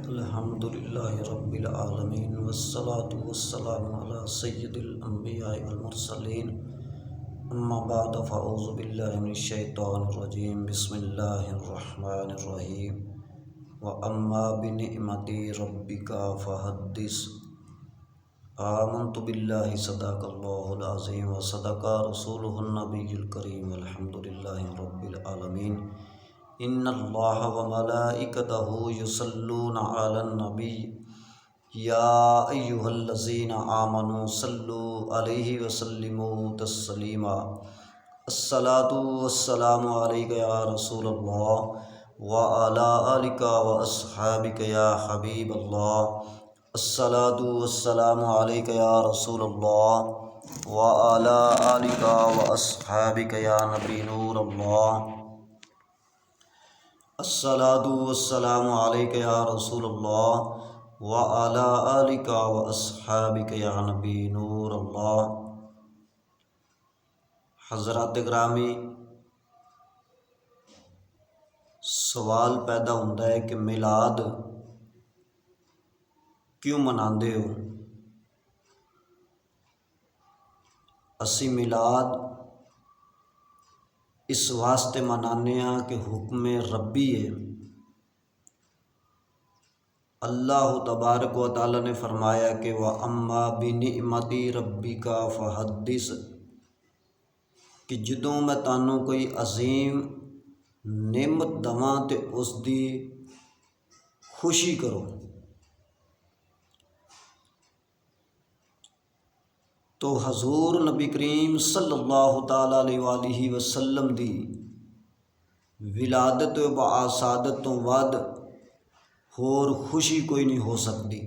الحمدللہ رب العالمین والصلاة والسلام علی سید الانبیاء والمرسلین اما بعد فاعوذ باللہ من الشیطان الرجیم بسم اللہ الرحمن الرحیم واما بنعمت ربک فحدث آمنت باللہ صدق اللہ العظیم وصدق رسولہ النبی الکریم الحمدللہ رب العالمین ان اللہ وملائکتہ یصلون علی النبی یا ایہا الذین آمنوا صلوا علیہ وسلموا تسلیما الصلاۃ والسلام علیک یا رسول اللہ وعلی آلک واصحابک یا حبیب اللہ الصلاۃ والسلام علیک یا رسول اللہ وعلی آلک واصحابک یا نبی نور اللہ الصلاۃ والسلام علیک یا رسول اللہ وعلی آلک واصحابک یا نبی نور اللہ۔ حضرات گرامی، سوال پیدا ہوتا ہے کہ میلاد کیوں مناندے ہو؟ اسی میلاد اس واسطے منانے ہاں کہ حکم ربی ہے۔ اللہ تبارک و تعالی نے فرمایا کہ وَأَمَّا بِنِعْمَتِ رَبِّكَ فَحَدِّثْ، کہ جدوں میں تانوں کوئی عظیم نعمت دواں تے اس دی خوشی کرو۔ تو حضور نبی کریم صلی اللہ تعالیٰ علیہ وآلہ وسلم دی ولادت و بعثادت تو بعد ہور خوشی کوئی نہیں ہو سکتی۔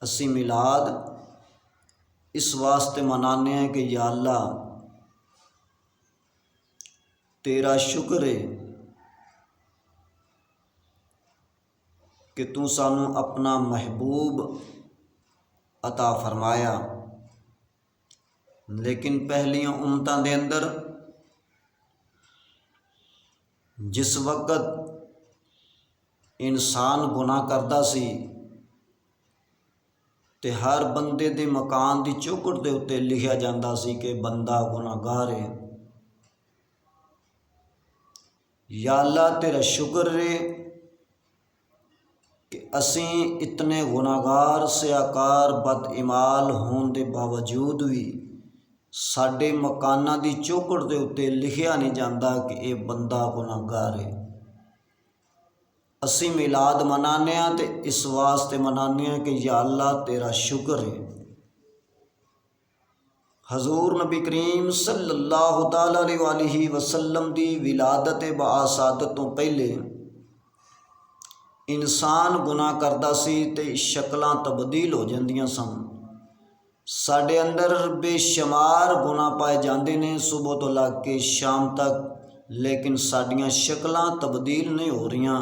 اسی میلاد اس واسطے منانے ہیں کہ یا اللہ تیرا شکر ہے کہ تو سانوں اپنا محبوب عطا فرمایا، لیکن پہلیاں امتاں دے اندر جس وقت انسان گناہ کردا سی تے ہر بندے دے مکان دی چوکھٹ دے اتے لکھیا جاندا سی کہ بندہ گناہگار ہے۔ یا اللہ تیرا شکر ہے کہ اسیں اتنے گناہگار سیاکار بد اعمال ہون دے باوجود بھی ساڈے مکاناں دی چوکھٹ دے اتے لکھیا نہیں جاندا کہ اے بندہ گناہگار ہے۔ اسی میلاد منانے ہاں تے اس واسطے منانے ہاں کہ یا اللہ تیرا شکر ہے۔ حضور نبی کریم صلی اللہ تعالیٰ علیہ وآلہ وسلم دی ولادت بعثادت تو پہلے انسان گناہ کردا سی تے شکلاں تبدیل ہو جاندیاں سن۔ ساڈے اندر بے شمار گناہ پائے جاندے نے صبح تو لگ کے شام تک، لیکن ساڈیاں شکلاں تبدیل نہیں ہو رہیاں۔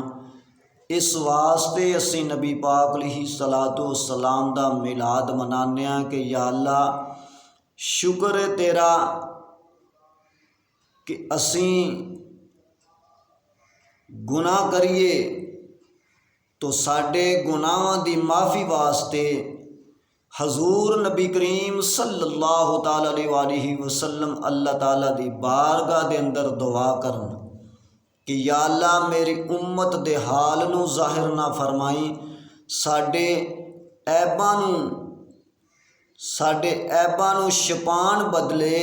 اس واسطے اسی نبی پاک علیہ الصلاۃ والسلام دا میلاد منانے ہاں کہ یا اللہ شکر ہے تیرا کہ اسیں گناہ کریے تو ساڈے گناہاں دی معافی واسطے حضور نبی کریم صلی اللہ تعالیٰ علیہ وآلہ وسلم اللہ تعالیٰ دی بارگاہ دے اندر دعا کرن کہ یا اللہ میری امت دے حال نو ظاہر نہ فرمائیں، ساڈے عیباں نو چھپان بدلے۔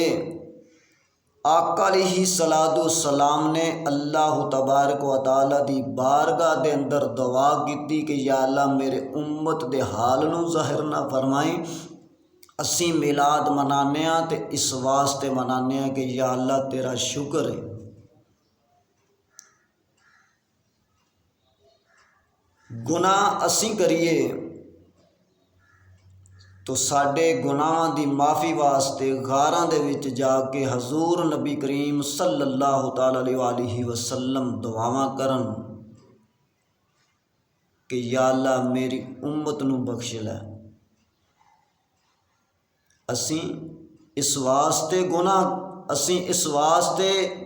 آقا علیہ الصلاۃ والسلام نے اللہ تبارک و تعالیٰ دی بارگاہ دے اندر دعا کیتی کہ یا اللہ میرے امت دے حال نو ظاہر نہ فرمائیں۔ اسی میلاد منانے ہاں تے اس واسطے منانے ہاں کہ یا اللہ تیرا شکر ہے۔ گناہ اسی کریے تو ساڈے گناہاں دی معافی واسطے غاراں دے وچ جا کے حضور نبی کریم صلی اللہ تعالیٰ علیہ وآلہ وسلم دعاواں کرن کہ یا اللہ میری امت نو بخش لے۔ اسیں اس واسطے گناہ ਅਸੀਂ ਇਸ ਵਾਸਤੇ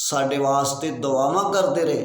ਸਾਡੇ ਵਾਸਤੇ ਦੁਆਵਾਂ ਕਰਦੇ ਰਹੇ।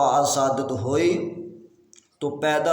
ਬਾਅਦ ਹੋਈ تو پیدا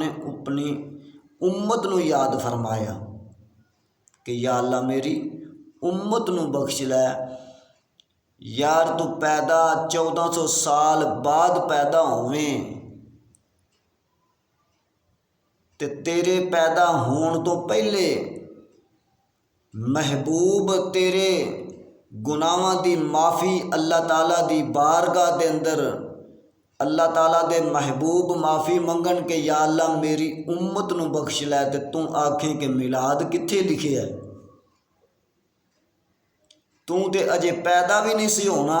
نے اپنی امت ਨੂੰ یاد فرمایا کہ یا اللہ میری امت ਨੂੰ بخش لے۔ یار تو پیدا 1400 سال بعد پیدا ہوئیں تے تیرے پیدا ہون تو پہلے محبوب تیرے گناہاں دی معافی اللہ تعالیٰ دی بارگاہ دے اندر اللہ تعالیٰ دے محبوب معافی منگن کہ یا اللہ میری امت نو بخش لے تے تو آکھیں کہ میلاد کتھے لکھے ہے؟ تو تے اجے پیدا بھی نہیں سی ہونا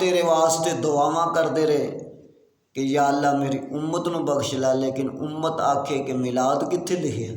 تیرے واسطے دعاواں کردے رہے کہ یا اللہ میری امت نو بخش لے، لیکن امت آکھے کہ میلاد کتھے لکھے ہے؟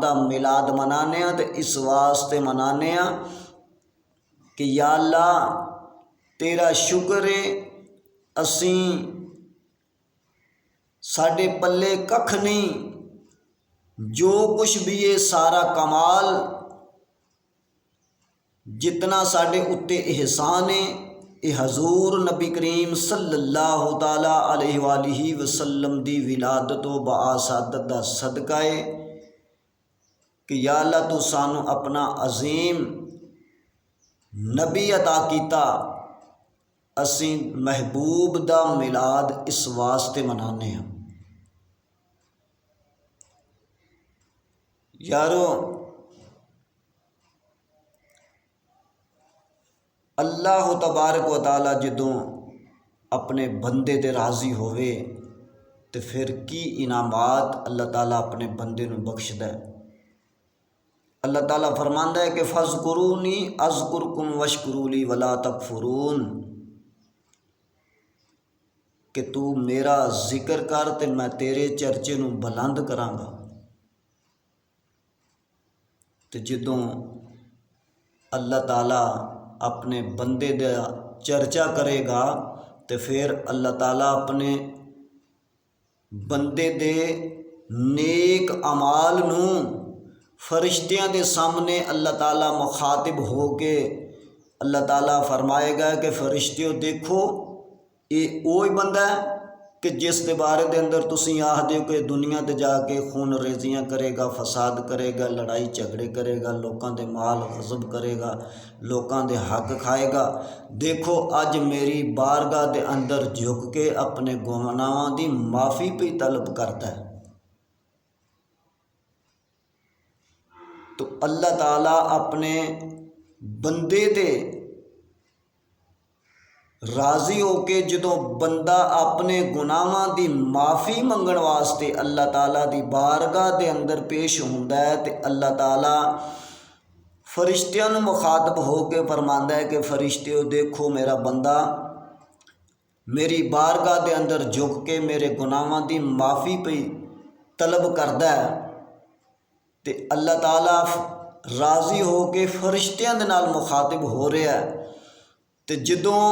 دا میلاد منانے ہیں تے اس واسطے منانے ہیں کہ یا اللہ تیرا شکر ہے، اسی ساڈے پلے ککھ نہیں، جو کچھ بھی یہ سارا کمال جتنا ساڈے اتے احسان ہے یہ حضور نبی کریم صلی اللہ تعالیٰ علیہ وآلہ وسلم دی ولادت و بعثت دا صدقہ ہے کہ یا اللہ تو سانو اپنا عظیم نبی عطا کیتا، اسی محبوب دا میلاد اس واسطے منانے ہیں۔ یارو اللہ تبارک و تعالیٰ جدوں اپنے بندے تے راضی ہوئے تو پھر کی انعامات اللہ تعالیٰ اپنے بندے نو بخشدا ہے۔ اللہ تعالیٰ فرماندا ہے کہ فَاذْكُرُونِي أَذْكُرْكُمْ وَاشْكُرُوا لِي وَلَا تَكْفُرُونَ، کہ تو میرا ذکر کر تے میں تیرے چرچے نو بلند کراں گا۔ تو جدوں اللہ تعالیٰ اپنے بندے دا چرچا کرے گا تو پھر اللہ تعالیٰ اپنے بندے دے نیک اعمال نو فرشتیاں دے سامنے اللہ تعالیٰ مخاطب ہو کے اللہ تعالیٰ فرمائے گا کہ فرشتیوں دیکھو یہ وہی بندہ ہے کہ جس دے بارے دے اندر تسی آہدے ہو کہ دنیا تے جا کے خون ریزیاں کرے گا، فساد کرے گا، لڑائی جھگڑے کرے گا، لوکاں دے مال غصب کرے گا، لوکاں دے حق کھائے گا۔ دیکھو اج میری بارگاہ دے اندر جھک کے اپنے گناہاں دی معافی پہ طلب کرتا ہے۔ تو اللہ تعالیٰ اپنے بندے دے راضی ہو کے جدوں بندہ اپنے گناہاں دی معافی منگن واسطے اللہ تعالیٰ دی بارگاہ دے اندر پیش ہوندا ہے تے اللہ تعالیٰ فرشتیاں نو مخاطب ہو کے فرماندا ہے کہ فرشتیو دیکھو میرا بندہ میری بارگاہ دے اندر جھک کے میرے گناہاں دی معافی پہ طلب کردا ہے تے اللہ تعالیٰ راضی ہو کے فرشتیاں دے نال مخاطب ہو رہا ہے۔ تے جدوں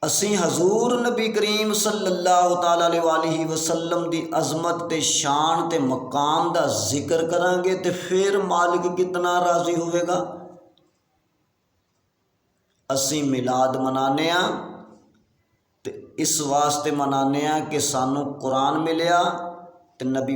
اسی حضور نبی کریم صلی اللہ تعالیٰ علیہ وآلہ وسلم دی عظمت تے شان تے مقام دا ذکر کریں گے تے پھر مالک کتنا راضی ہوئے گا۔ اسی میلاد منانے ہاں تے اس واسطے منانے ہاں کہ سانو قرآن ملیا تے نبی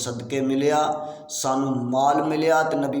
صدقے ملیا، سانو مال ملیا تے نبی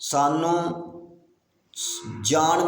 سانو جان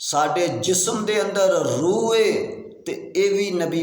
ساڈے جسم دے اندر روح ہے تے اے وی نبی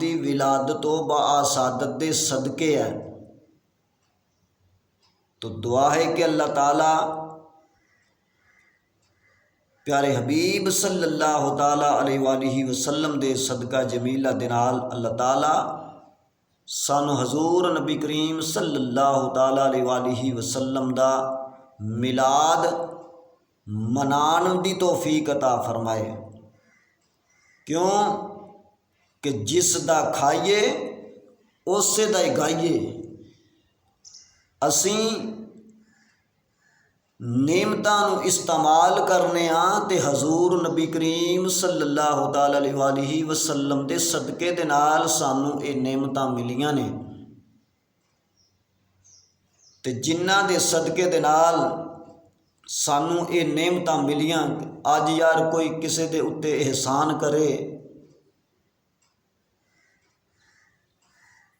دی ولادت و بعثت دے صدقے ہے۔ تو دعا ہے کہ اللہ تعالیٰ پیارے حبیب صلی اللہ تعالیٰ علیہ وآلہ وسلم دے صدقہ جمیلہ دے نال اللہ تعالیٰ سانو حضور نبی کریم صلی اللہ تعالیٰ علیہ وآلہ وسلم دا میلاد منان دی توفیق عطا فرمائے، کیوں کہ جس دا کھائیے اسی دا ہی گائیے۔ اسی نعمتاں نو استعمال کرنے تے حضور نبی کریم صلی اللہ تعالی علیہ وآلہ وسلم دے صدقے دے نال سانوں یہ نعمتاں ملیاں نے، تے جنہاں دے صدقے دے نال سانوں یہ نعمتاں ملیاں۔ اج یار کوئی کسے دے اتے احسان کرے،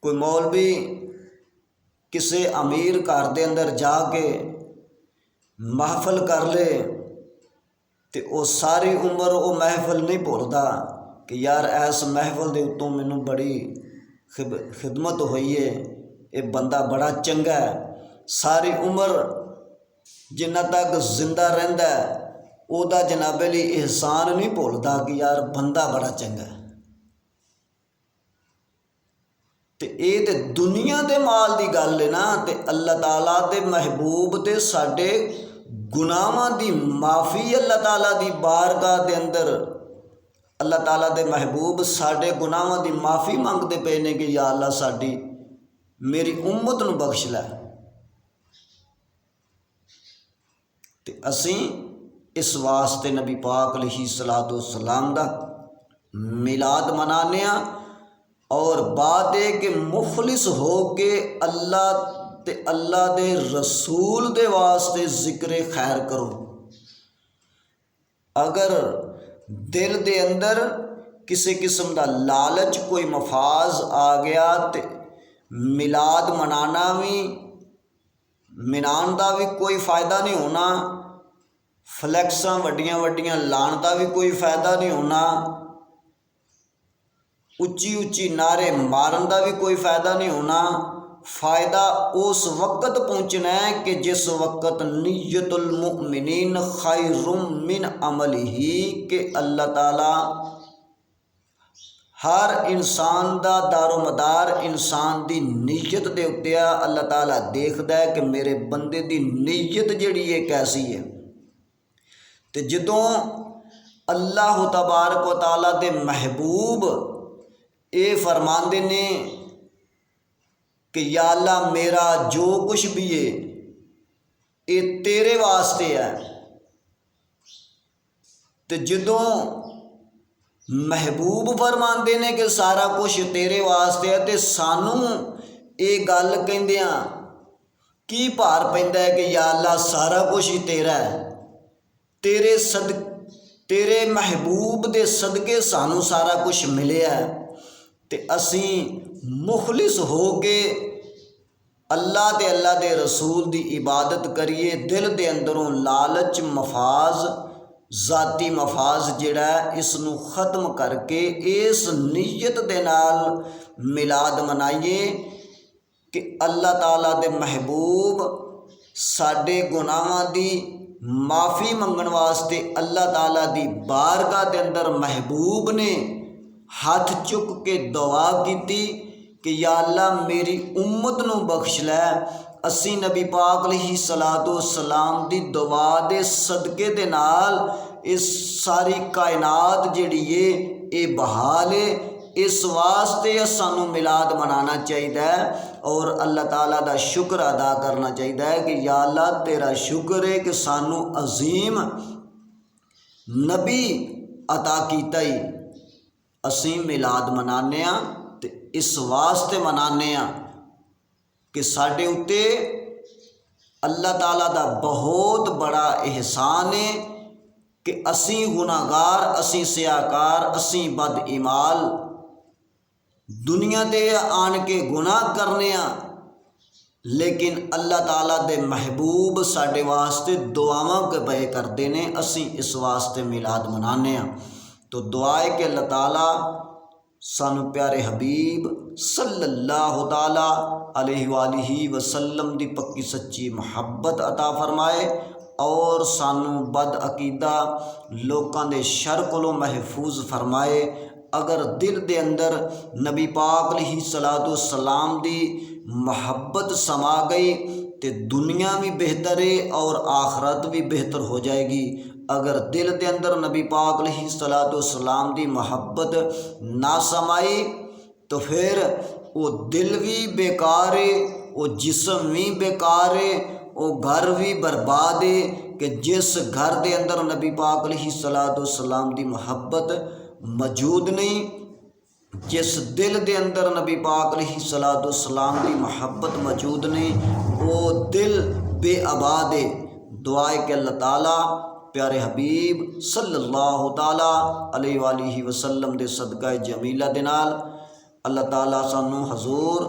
کوئی مولوی کسے امیر گھر دے اندر جا کے محفل کر لے تے او ساری عمر او محفل نہیں بھولدا کہ یار ایس محفل دے اتوں مینوں بڑی خدمت ہوئی ہے، یہ بندہ بڑا چنگا ہے۔ ساری عمر جنہ تک زندہ رہندا ہے او دا جناب علی احسان نہیں بھولدا کہ یار بندہ بڑا چنگا ہے۔ تے اے تے دنیا دے مال دی گل ہے نا، تے اللہ تعالیٰ دے محبوب تے ساڈے گناہاں دی معافی اللہ تعالیٰ دی بارگاہ دے اندر اللہ تعالیٰ دے محبوب ساڈے گناہاں دی معافی منگدے پے نے کہ یا اللہ ساڈی میری امت نو بخش لے۔ تے اسیں اس واسطے نبی پاک علیہ الصلوۃ والسلام دا میلاد منانے ہاں، اور بات ہے کہ مخلص ہو کے اللہ دے رسول دے واسطے ذکر خیر کرو۔ اگر دل دے اندر کسی قسم دا لالچ کوئی مفاز آ گیا تے میلاد منان دا بھی کوئی فائدہ نہیں ہونا، فلیکساں وڈیاں وڈیاں لان دا بھی کوئی فائدہ نہیں ہونا، اچھی اچھی نعرے مارن دا بھی کوئی فائدہ نہیں ہونا۔ فائدہ اس وقت پہنچنا ہے کہ جس وقت نیت المؤمنین خیر من عملہ، کہ اللہ تعالیٰ ہر انسان دا دار و مدار انسان دی نیت دے اتے اللہ تعالیٰ دیکھدا ہے کہ میرے بندے دی نیت جڑی ہے کیسی ہے۔ تے جدوں اللہ تبارک و تعالیٰ دے محبوب اے فرماندے نے کہ یا اللہ میرا جو کچھ بھی ہے اے تیرے واسطے ہے، تے جدوں محبوب فرماندے نے کہ سارا کچھ تیرے واسطے ہے تے سانوں اے گل کہندیاں کی بھار پیندا ہے کہ یا اللہ سارا کچھ ہی تیرا ہے، تیرے محبوب دے صدقے سانوں سارا کچھ ملیا ہے۔ تے اسیں مخلص ہو کے اللہ دے رسول دی عبادت کریے، دل دے اندروں لالچ مفاز ذاتی مفاز جڑا ہے اس نو ختم کر کے اس نیت دے نال میلاد منائیے کہ اللہ تعالیٰ دے محبوب ساڈے گناہاں دی معافی منگن واسطے اللہ تعالیٰ دی بارگاہ دے اندر محبوب نے ہاتھ چک کے دعا کیتی کہ یا اللہ میری امت نو بخش لے۔ اسی نبی پاک علیہ الصلوۃ والسلام دی دعا دے صدقے دے نال اس ساری کائنات جڑی ہے اے بحال ہے، اس واسطے سانوں میلاد منانا چاہیے اور اللہ تعالیٰ دا شکر ادا کرنا چاہیے کہ یا اللہ تیرا شکر ہے کہ سانوں عظیم نبی عطا کیتا ہی۔ اسیں میلاد منانے ہاں تے اس واسطے منانے ہاں کہ ساڈے اتے اللہ تعالیٰ دا بہت بڑا احسان ہے کہ اسیں گناہگار، اسیں سیاکار، اسیں بد ایمال دنیا دے آن کے گناہ کرنے ہاں، لیکن اللہ تعالیٰ دے محبوب ساڈے واسطے دعاواں کے پے کردے نے، اسیں اس واسطے میلاد منانے ہاں۔ تو دعا ہے کہ اللہ تعالیٰ سانو پیارے حبیب صلی اللہ تعالیٰ علیہ وآلہ وسلم دی پکی سچی محبت عطا فرمائے اور سانو بد عقیدہ لوکاں دے شر کولوں محفوظ فرمائے۔ اگر دل دے اندر نبی پاک علیہ الصلوۃ والسلام دی محبت سما گئی تے تے دنیا بھی بہتر ہے اور آخرت بھی بہتر ہو جائے گی۔ اگر دل دے اندر نبی پاک علیہ الصلوۃ والسلام دی محبت نہ سمائی تو پھر وہ دل بھی بیکار ہے، وہ جسم بھی بیکار ہے، وہ گھر بھی برباد ہے کہ جس گھر دے اندر نبی پاک علیہ الصلوۃ والسلام دی محبت موجود نہیں، جس دل دے اندر نبی پاک علیہ الصلوۃ والسلام دی محبت موجود نہیں، وہ دل بے آباد ہے۔ دعا ہے کہ اللہ تعالیٰ پیارے حبیب صلی اللہ تعالیٰ علیہ وآلہ وسلم دے صدقہ جمیلہ دے نال اللہ تعالیٰ سانو حضور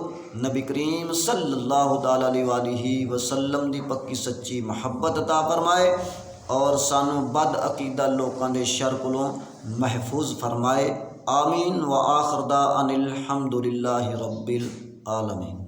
نبی کریم صلی اللہ تعالیٰ علیہ وآلہ وسلم دی پکی سچی محبت عطا فرمائے اور سانو بد عقیدہ لوکاں دے شر کولوں محفوظ فرمائے۔ آمین۔ وآخر دعوانا الحمد للہ رب العالمین۔